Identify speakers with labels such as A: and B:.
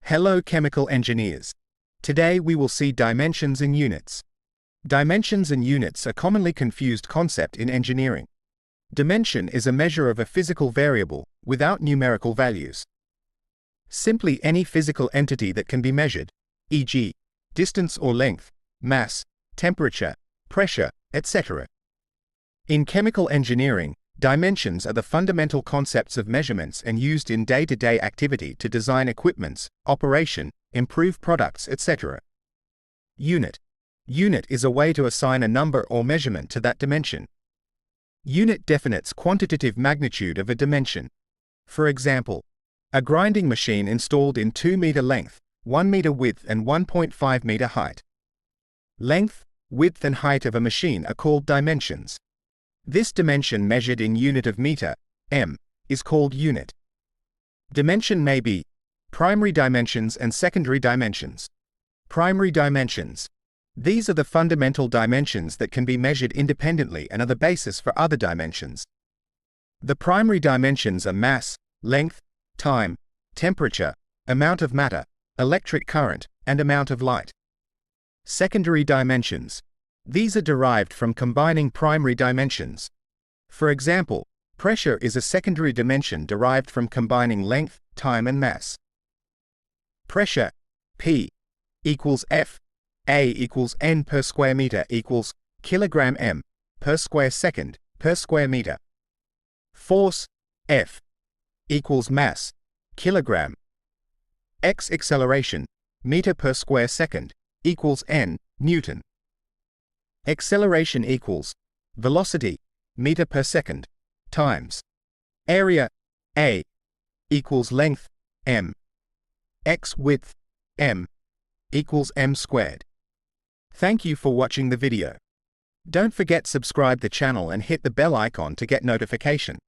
A: Hello chemical engineers. Today we will see dimensions in units. Dimensions and units are commonly confused concept in engineering. Dimension is a measure of a physical variable, without numerical values. Simply any physical entity that can be measured, e.g., distance or length, mass, temperature, pressure, etc. In chemical engineering, dimensions are the fundamental concepts of measurements and used in day-to-day activity to design equipments, operation, improve products, etc. Unit. Unit is a way to assign a number or measurement to that dimension. Unit defines quantitative magnitude of a dimension. For example, a grinding machine installed in 2-meter length, 1 meter width and 1.5 meter height. Length, width and height of a machine are called dimensions. This dimension measured in unit of meter, m, is called unit. Dimension may be primary dimensions and secondary dimensions. Primary dimensions. These are the fundamental dimensions that can be measured independently and are the basis for other dimensions. The primary dimensions are mass, length, time, temperature, amount of matter, electric current, and amount of light. Secondary dimensions. These are derived from combining primary dimensions. For example, pressure is a secondary dimension derived from combining length, time and mass. Pressure, P, equals F, A equals N per square meter equals kilogram M per square second per square meter. Force, F, equals mass, kilogram. X acceleration, meter per square second, equals N, Newton. Acceleration equals velocity, meter per second, times area, A, equals length, M, x width, M, equals M squared. Thank you for watching the video. Don't forget subscribe the channel and hit the bell icon to get notification.